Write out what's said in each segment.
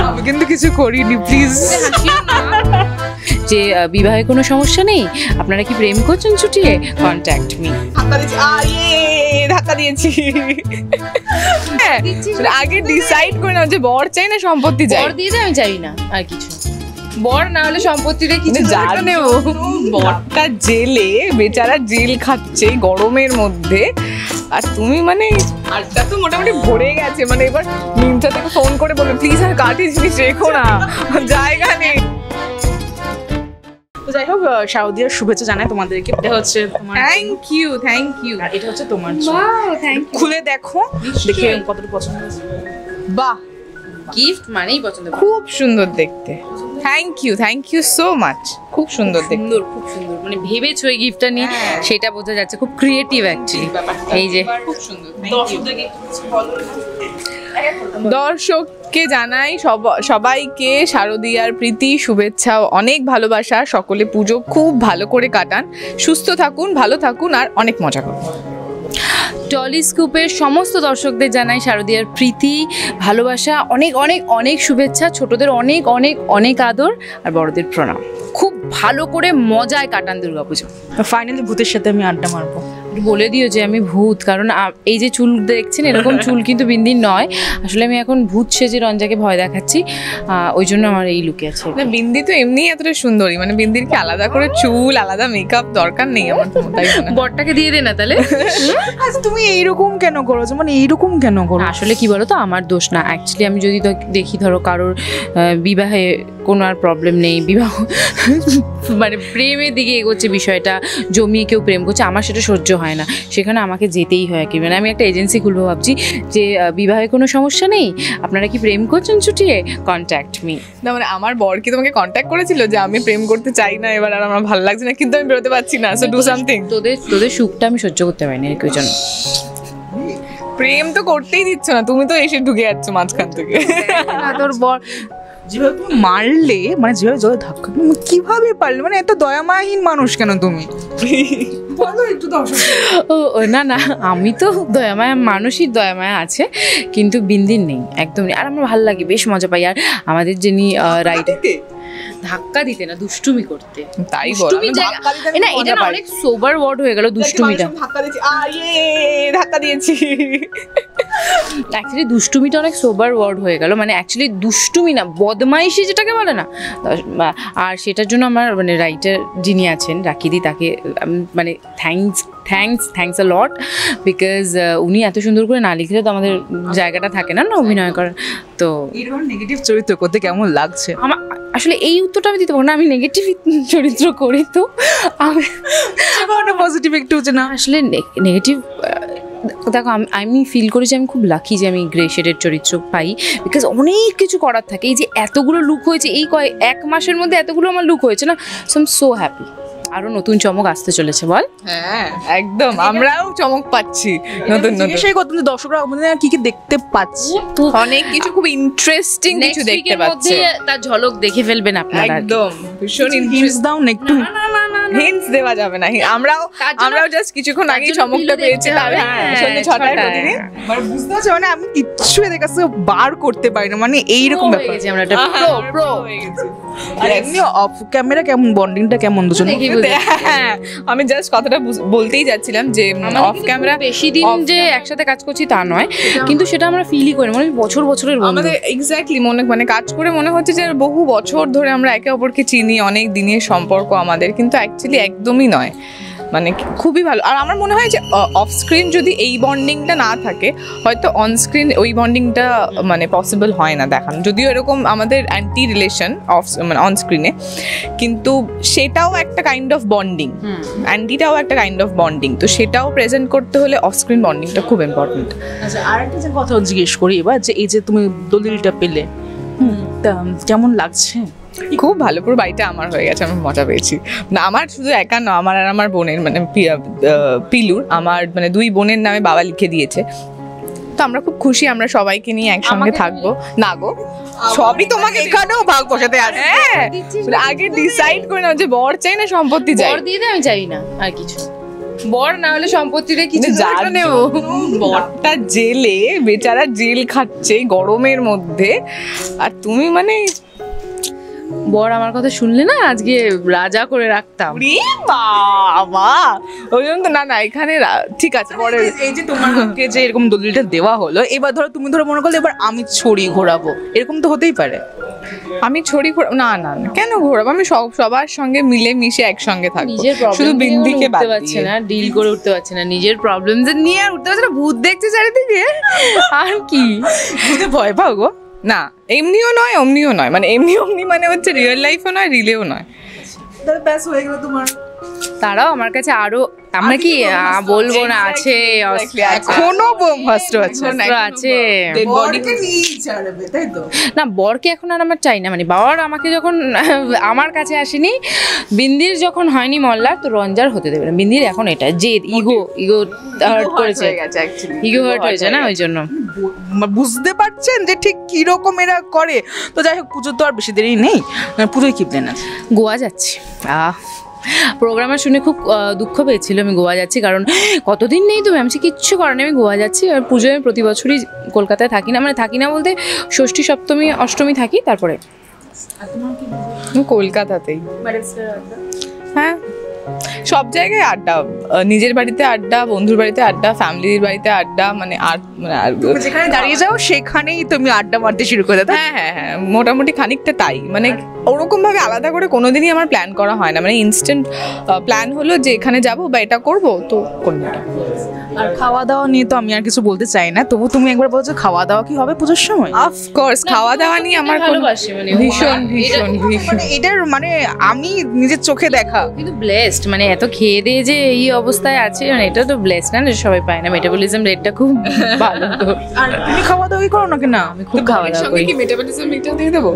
আমি কিন্তু কিছু করিনি, প্লিজ। যে বিবাহে কোনো সমস্যা নেই, আপনারা কি প্রেম করছেন ছুটিয়ে, কন্ট্যাক্ট মি। ধাক্কা দিয়েছি। আগে ডিসাইড করে নাও যে বর চাই না সম্পত্তি চাই। বর দিয়ে আমি চাই না আর কিছু, বর না হলে সম্পত্তিটা কিছু নেব। বরটা জেলে, বেচারা জেল খাচ্ছে গরমের মধ্যে, আর তুমি মানে আটটা তো মোটামুটি ভরে গেছে, মানে এবার মিমটা থেকে ফোন করে বলবে প্লিজ আর কাঠি জিনিস রেখো না, জায়গা নেই। তো যাই হোক, শারদীয়ার শুভেচ্ছা জানাই তোমাদেরকে। এটা হচ্ছে তোমার, থ্যাংক ইউ, থ্যাংক ইউ। আর এটা হচ্ছে তোমার। Wow, thank you. খুলে দেখো, দেখে কতটা পছন্দ হয়েছে। বাহ, গিফট মানেই পছন্দ, খুব সুন্দর দেখতে। Thank you so much. খুব সুন্দর দেখতে, সুন্দর, খুব সুন্দর। মানে ভেবেছো এই গিফটটা নিয়ে, সেটা বোঝা যাচ্ছে। খুব ক্রিয়েটিভ অ্যাকচুয়ালি। এই যে খুব সুন্দর। দর্শককে জানাই সবাইকে শারদীয়ার প্রীতি শুভেচ্ছা, অনেক ভালোবাসা। সকলে পুজো খুব ভালো করে কাটান, সুস্থ থাকুন, ভালো থাকুন, আর অনেক মজা করুন। টলিস্কোপের সমস্ত দর্শকদের জানাই শারদীয়ার প্রীতি, ভালোবাসা, অনেক অনেক অনেক শুভেচ্ছা। ছোটদের অনেক অনেক অনেক আদর, আর বড়দের প্রণাম। খুব ভালো করে মজায় কাটান দুর্গাপুজো। ফাইনালি ভূতের সাথে আমি আড্ডা মারবো। বলে দিও যে আমি ভূত, কারণ এই যে চুল দেখছেন এরকম চুল কিন্তু বিন্দির নয়, আসলে আমি এখন ভূত সেজে রঞ্জাকে ভয় দেখাচ্ছি, ওই জন্য আমার এই লুকে আছে। না, বিন্দি তো এমনি এতটা সুন্দরী, মানে বিন্দির কি আলাদা করে চুল, আলাদা মেকআপ দরকার নেই আমার তো, তাই না? বরটাকে দিয়ে দে না তাহলে। আচ্ছা, তুমি এইরকম কেন করো, মানে এইরকম কেন করো? আসলে কি বলো তো, আমার দোষ না অ্যাকচুয়ালি। আমি যদি দেখি ধরো কারোর বিবাহে কোনো আর প্রবলেম নেই, বিবাহ মানে প্রেমের দিকে এগোচ্ছে বিষয়টা, জমিয়ে কেউ প্রেম করছে, আমার সেটা সহ্য হয় না, সেখানে আমাকে যেতেই হয়। কি মানে আমি একটা এজেন্সি খুলবো ভাবছি, যে বিবাহে কোনো সমস্যা নেই, আপনারা কি প্রেম করছেন ছুটিয়ে, কন্ট্যাক্ট মি। না মানে আমার বর কি তোমাকে কন্ট্যাক্ট করেছিল যে আমি প্রেম করতে চাই না এবার, আর আমার ভালো লাগছে না, কিন্তু আমি বেরোতে পারছি না, সো ডু সামথিং। তোদের সুখটা আমি সহ্য করতে পারি না, এর জন্য। প্রেম তো করতেই দিচ্ছ না, তুমি তো এসে ঢুকে যাচ্ছ মাঝখান থেকে। তোর বর যেভাবে তুমি মারলে, মানে যেভাবে জলে ধাক্কা, তুমি কিভাবে পারলে, মানে এত দয়ামাহীন মানুষ কেন তুমি? ও না না, আমি তো দয়ামায়া মানুষই, দয়ামায়া আছে, কিন্তু বিন্দির নেই, একদম নেই। আর আমার ভালো লাগে, বেশ মজা পাই। আর আমাদের যিনি রাইটার, ধাক্কা দিতে না, দুষ্টুমি করতে। তাই বলো না, এটা না অনেক সোবার ওয়ার্ড হয়ে গেল দুষ্টুমিটা। ধাক্কা দিয়েছি। অ্যাকচুয়ালি দুষ্টুমিটা অনেক সোবার ওয়ার্ড হয়ে গেল, মানে অ্যাকচুয়ালি দুষ্টুমি না, বদমাইশি যেটাকে বলে না। আর সেটার জন্য আমার মানে রাইটার যিনি আছেন রাকিদি, তাকে মানে থ্যাঙ্কস আ লট, বিকজ উনি এত সুন্দর করে না লিখলে তো আমাদের জায়গাটা থাকে না অভিনয় করার। তো এরকম নেগেটিভ চরিত্র করতে কেমন লাগছে? আমার আসলে এই উত্তরটা আমি দিতে পারবো না, আমি নেগেটিভ চরিত্র করি, তো পজিটিভ একটু হচ্ছে না। আসলে নেগেটিভ, দেখো আমি ফিল করি যে আমি খুব লাকি যে আমি গ্রে শেডের চরিত্র পাই, বিকজ অনেক কিছু করার থাকে। এই যে এতগুলো লুক হয়েছে, এই এক মাসের মধ্যে এতগুলো আমার লুক হয়েছে না, so I am so happy. আরো নতুন চমক আসতে চলেছে, বল। হ্যাঁ একদম, আমরাও চমক পাচ্ছি নতুন নতুন। সেই কথা দর্শকরা কি কি দেখতে পাচ্ছি, অনেক কিছু খুব ইন্টারেস্টিং কিছু দেখতে পাচ্ছি, তার ঝলক দেখে ফেলবেন আপনারা। একদম ভীষণ ইন্টারেস্ট দাও না একটু। হিন্টস দেওয়া যাবে না, আমরাও জাস্ট কিছুক্ষণ আগে চমকটা পেয়েছি, সন্ধ্যে 6টায় প্রতিদিন। মানে বুঝতে পারছো, মানে আমি কিচ্ছু এদের কাছে বার করতে পারি না, মানে এইরকম ব্যাপার। আমরা একটা প্রো হয়ে গেছি। আর এমনি অফ ক্যামেরা কেমন বন্ডিংটা কেমন দুজনে? আমি জাস্ট কথাটা বলতেই যাচ্ছিলাম যে অফ ক্যামেরা বেশি দিন যে একসাথে কাজ করছি তা নয়, কিন্তু সেটা আমরা ফিলই করি, মানে বছরের বন্ধু আমাদের। এক্স্যাক্টলি, মানে কাজ করে মনে হচ্ছে যে বহু বছর ধরে আমরা একে অপরকে চিনি, অনেক দিনের সম্পর্ক আমাদের, কিন্তু অ্যাকচুয়ালি একদমই নয়। মানে খুবই ভালো। আর আমার মনে হয় যে অফ স্ক্রিন যদি এই বন্ডিংটা না থাকে, হয়তো অন স্ক্রিন ওই বন্ডিংটা মানে পসিবল হয় না দেখানো, যদিও এরকম আমাদের অ্যান্টি রিলেশন মানে অন স্ক্রিনে, কিন্তু সেটাও একটা কাইন্ড অফ বন্ডিং, অ্যান্টিটাও একটা কাইন্ড অফ বন্ডিং, তো সেটাও প্রেজেন্ট করতে হলে অফ স্ক্রিন বন্ডিংটা খুব ইম্পর্টেন্ট। আচ্ছা, আর একটা যে কথা জিজ্ঞেস করি এবার, যে এই যে তুমি দলিলটা পেলে, কেমন লাগছে? খুব ভালো, পুরো বাড়িটা আমার হয়ে গেছে, আমি মজা পেয়েছি। না আমার শুধু একা না, আমার আর আমার বোনের, মানে পিলুর, আমার মানে 2 বোনের নামে বাবা লিখে দিয়েছে, তো আমরা খুব খুশি, আমরা সবাইকে নিয়ে একসঙ্গে থাকবো। না গো, সবই তোমাকে এখানেও ভাগ বসাতে আছে। হ্যাঁ, আগে ডিসাইড করে নাও যে বর চাই না সম্পত্তি চাই। বর দিয়ে আমি চাই না আর কিছু, বর না হলে সম্পত্তিতে কিছু যার নেব। বরটা জেলে, বেচারা জেল খাচ্ছে গরমের মধ্যে, আর তুমি মানে বর আমার কথা শুনলে না আজকে রাজা করে রাখতাম। বাবা, ওই জন্য তো না এখানে ঠিক আছে। পরে এই যে তোমাকে যে এরকম দলিলটা দেওয়া হলো, এবার ধরো তুমি মনে করলে এবার আমি ছড়ি ঘোরাবো, এরকম তো হতেই পারে। আমি ছড়ি না কেন ঘোরাবো? আমি সবার সঙ্গে মিলে মিশে একসঙ্গে থাকবো, নিজের শুধু বিন্দিকে বাদ পারছে দিয়ে। না, ডিল করে উঠতে পারছে না, নিজের প্রবলেম নিয়ে আর উঠতে পারছে না, ভূত দেখছে চারিদিকে। আর কি বুঝতে ভয় পাও গো? না এমনিও নয় অমনিও নয়, মানে এমনি মানে হচ্ছে রিয়েল লাইফও নয় রিলেও নয়। তাহলে ব্যাস হয়ে গেল তোমার। তারাও আমার কাছে আরো, আমরা কি বলবো না, আছে এখনো অস্ত্র আছে, আছে। বডিকে নিয়ে ছাড়বে, তাই তো? না বরকে এখন আর আমার চাই না, মানে বাবার আমাকে যখন আমার কাছে আসেনি, বিন্দির যখন হয়নি মল্লার, তো রঞ্জার হতে দেবে না। বিন্দির এখন এটা জেদ, ইগো হার্ট করেছে, ইগো হার্ট হয়েছে না, ওই জন্য। বুঝতে পারছেন যে ঠিক কি রকম এরা করে। তো যাই হোক, পুজো তো আর বেশি দেরি নেই, পুজোয় কি প্ল্যান আছে? গোয়া যাচ্ছি। প্রোগ্রামে শুনে খুব দুঃখ পেয়েছিল আমি গোয়া যাচ্ছি, কারণ কতদিন নেই তো আমি কিচ্ছু করার নেই, আমি গোয়া যাচ্ছি। আর পুজোয় আমি প্রতি বছরই কলকাতায় থাকি না, মানে থাকি না বলতে ষষ্ঠী সপ্তমী অষ্টমী থাকি, তারপরে কলকাতাতেই। হ্যাঁ, সব জায়গায় আড্ডা, নিজের বাড়িতে আড্ডা, বন্ধুর বাড়িতে আড্ডা, ফ্যামিলির বাড়িতে আড্ডা, মানে আর যেখানে দাঁড়িয়ে যাও সেখানেই তুমি আড্ডা মারতে শুরু করে দাও। হ্যাঁ, মোটামুটি খানিকটা তাই। মানে ওরকম ভাবে আলাদা করে কোনোদিনই আমার প্ল্যান করা হয় না, মানে ইনস্ট্যান্ট প্ল্যান হলো যে এখানে যাবো বা এটা করবো, তো করবো। আর খাওয়া দাওয়া নিয়ে তো আমি আর কিছু বলতে চাই না, তবু তুমি একবার বলছো খাওয়া দাওয়া কি হবে পুজোর সময়? অফকোর্স খাওয়া দাওয়া নিয়ে আমার ভালোবাসি, মানে ভীষণ ভীষণ ভীষণ, মানে এটার মানে আমি নিজের চোখে দেখা। কিন্তু ব্লেসড, মানে এত খেয়ে দিয়ে যে এই অবস্থায় আছে, মানে এটা তো ব্লেসড না, সবাই পায় না। মেটাবলিজম রেটটা খুব ভালো। আর তুমি খাওয়া দাওয়া করো না কেন? আমি খুব খাওয়া দাওয়া করি। কি মেটাবলিজম এটা দিয়ে দেবো?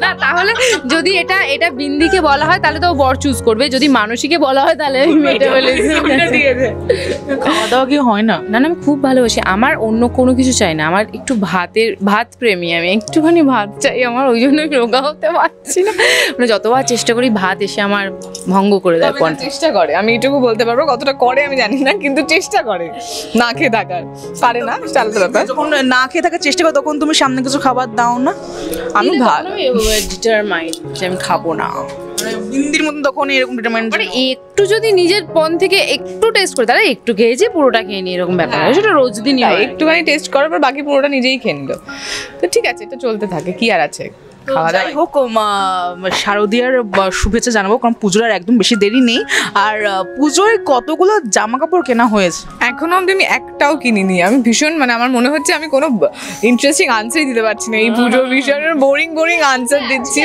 না তাহলে যদি এটা বিন্দিকে বলা হয় তাহলে তো বর চুজ করবে, যদি মানসীকে বলা হয় তাহলে মেটাবলিজমটা দিয়ে দে। খাওয়া দাওয়া কি হয় না? না আমি খুব ভালোবাসি, আমার অন্য কোনো কিছু চাই না, আমার একটু ভাত প্রেমী আমি, একটুখানি ভাত চাই আমার, ওই জন্য রোগা হতে পারছি না। মানে যতবার চেষ্টা করি ভাত এসে আমার ভঙ্গ করে দেয়। চেষ্টা করে, আমি এটুকু বলতে পারবো, কতটা করে আমি জানি না, কিন্তু চেষ্টা করে না খেয়ে থাকার। পারে না, আলাদা ব্যাপার। যখন না খেয়ে থাকার চেষ্টা করো তখন তুমি সামনে কিছু খাবার দাও না? আমি ভালো ডিটারমাইন্ড যে আমি খাবো না, বিন্দির মতন তখন এরকম ডিটারমাইন্ড। মানে একটু যদি নিজের পন থেকে একটু টেস্ট করে, তাহলে একটু খেয়েছি পুরোটা খেয়ে নি, এরকম ব্যাপার। সেটা রোজ দিনই হয়, একটুখানি টেস্ট করার পর বাকি পুরোটা নিজেই খেয়ে নিল, তো ঠিক আছে, এটা চলতে থাকে, কি আর আছে। খাওয়া দাওয়া যাই হোক, শারদীয়ার শুভেচ্ছা জানাবো, কারণ পুজোর আর একদম বেশি দেরি নেই। আর পুজোয় কতগুলো জামা কাপড় কেনা হয়েছে? এখনো অব্দি আমি একটাও কিনিনি। আমি ভীষণ, মানে আমার মনে হচ্ছে আমি কোনো ইন্টারেস্টিং আনসারই দিতে পারছি না, এই পুজো ভীষণ বোরিং আনসার দিচ্ছি,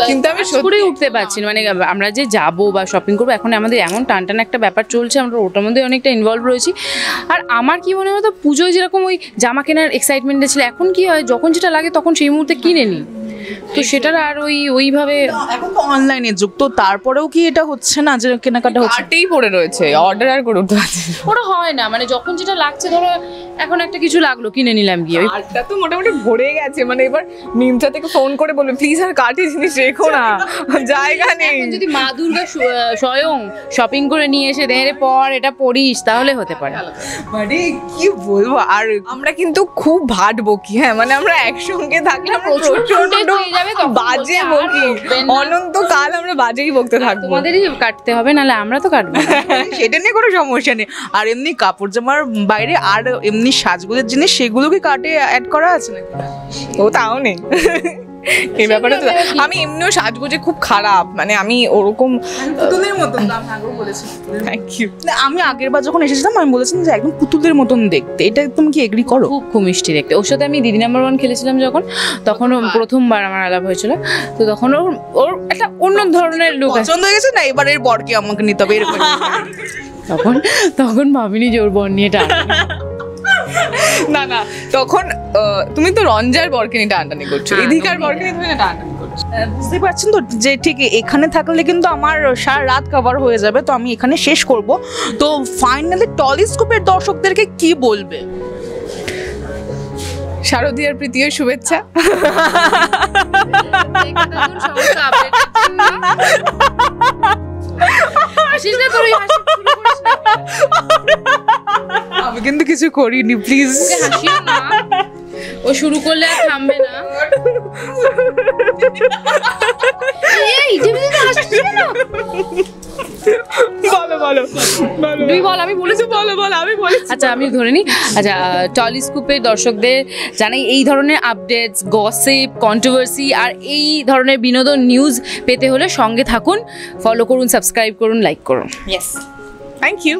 কিন্তু আমি সত্যি উঠতে পারছি না। মানে আমরা যে যাবো বা শপিং করবো, এখন আমাদের এমন টানটান একটা ব্যাপার চলছে, আমরা ওটার মধ্যে অনেকটা ইনভলভ রয়েছি। আর আমার কি মনে হতো, পুজোয় যেরকম ওই জামা কেনার এক্সাইটমেন্টটা ছিল, এখন কি হয়, যখন যেটা লাগে তখন সেই মুহূর্তে কিনে নিই, তো সেটার আর ওইভাবে। এখন তো অনলাইনে যুগ, তো তারপরেও কি এটা হচ্ছে না যে কেনাকাটা হচ্ছে? কার্টেই পড়ে রয়েছে, অর্ডার আর করে উঠতে পারছি না। ওটা হয় না, মানে যখন যেটা লাগছে, ধরো এখন একটা কিছু লাগলো কিনে নিলাম গিয়ে, কার্টটা তো মোটামুটি ভরে গেছে, মানে এবার মিমটা থেকে ফোন করে বলবে প্লিজ আর কার্টে জিনিস রেখো না, জায়গা নেই। এখন যদি মা দুর্গা স্বয়ং শপিং করে নিয়ে এসে দেয় পর এটা পড়িস, তাহলে হতে পারে। মানে কি বলবো, আর আমরা কিন্তু খুব ভাট বকি, হ্যাঁ মানে আমরা একসঙ্গে থাকলে আমরা প্রচন্ড বাজে বকি, অনন্তকাল আমরা বাজেই বকতে থাকবো। তোমাদেরই কাটতে হবে, নাহলে আমরা তো কাটবো না। সেটা নিয়ে কোনো সমস্যা নেই। আর এমনি কাপড় জামার বাইরে আর এমনি সাজগোজের জিনিস, সেগুলো কি কার্টে অ্যাড করা আছে নাকি? ও তাও নেই এই ব্যাপারে তো। আমি এমনিও সাজগোজে খুব খারাপ, মানে আমি ওরকম পুতুলের মতন। আমি আগের বার যখন এসেছিলাম আমি বলেছিলাম যে একদম পুতুলের মতন দেখতে, এটা তুমি কি এগ্রি করো? খুব মিষ্টি দেখতে। ওর সাথে আমি দিদি নাম্বার 1 খেলেছিলাম যখন, তখন প্রথমবার আমার আলাপ হয়েছিল, তো তখন ওর একটা অন্য ধরনের লুক পছন্দ হয়ে গেছে না, এবার এর বরকে আমাকে নিতে হবে এরকম। তখন ভাবিনি যে ওর বর নিয়ে না তখন তুমি তো রঞ্জার বরকে নিয়ে টানাটানি করছো, এদিকার বরকে নিয়ে তুমি টানাটানি করছো। বুঝতে পারছেন তো যে ঠিক এখানে থাকলে কিন্তু আমার সারা রাত কভার হয়ে যাবে, তো আমি এখানে শেষ করব। তো ফাইনালি টলিস্কোপের দর্শকদেরকে কি বলবে? শারদীয়ার প্রীতীয় শুভেচ্ছা। হাসিস না, তোর ওই হাসি শুরু করিস না। আমি কিন্তু কিছু করিনি, প্লিজ। ওকে হাসিও না, ও শুরু করলে আর থামবে না। এই যেমনি তো হাসছিস না। বলো বলো তুই বল, আমি বলেছি। বলো বলো, আমি বলেছি। আচ্ছা আমি ধরে নিই। আচ্ছা, টলিস্কোপের দর্শকদের জানাই এই ধরনের আপডেটস, গসিপ, কন্ট্রোভার্সি আর এই ধরনের বিনোদন নিউজ পেতে হলে সঙ্গে থাকুন, ফলো করুন, সাবস্ক্রাইব করুন, লাইক করুন। Yes, thank you.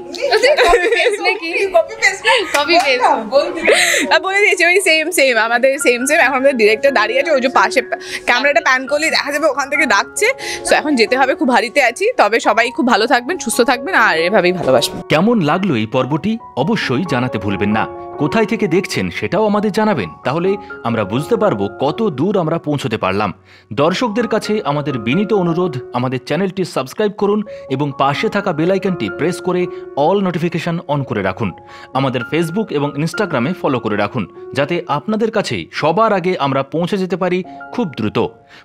বলে দিয়েছি ওই সেম আমাদের সেম এখন আমাদের ডিরেক্টর দাঁড়িয়ে আছে, ওই যে পাশে ক্যামেরাটা প্যান করলে দেখা যাবে ওখান থেকে ডাকছে। সো এখন যেতে হবে, খুব ভারীতে আছি। তবে সবাই খুব ভালো থাকবেন, সুস্থ থাকবেন আর এভাবেই ভালোবাসবেন। কেমন লাগলো এই পর্বটি অবশ্যই জানাতে ভুলবেন না। কোথায় থেকে দেখছেন সেটাও আমাদের জানাবেন, তাহলে আমরা বুঝতে পারবো কত দূর আমরা পৌঁছতে পারলাম। দর্শকদের কাছে আমাদের বিনীত অনুরোধ, আমাদের চ্যানেলটি সাবস্ক্রাইব করুন এবং পাশে থাকা বেল আইকনটি প্রেস করে অল নোটিফিকেশন অন করে রাখুন। আমাদের ফেসবুক এবং ইনস্টাগ্রামে ফলো করে রাখুন, যাতে আপনাদের কাছে সবার আগে আমরা পৌঁছে যেতে পারি খুব দ্রুত।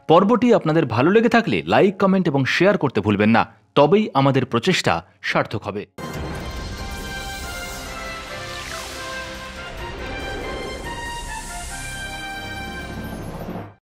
পর্বটি আপনাদের ভালো লেগে থাকলে লাইক, কমেন্ট এবং শেয়ার করতে ভুলবেন না, তবেই আমাদের প্রচেষ্টা সার্থক হবে।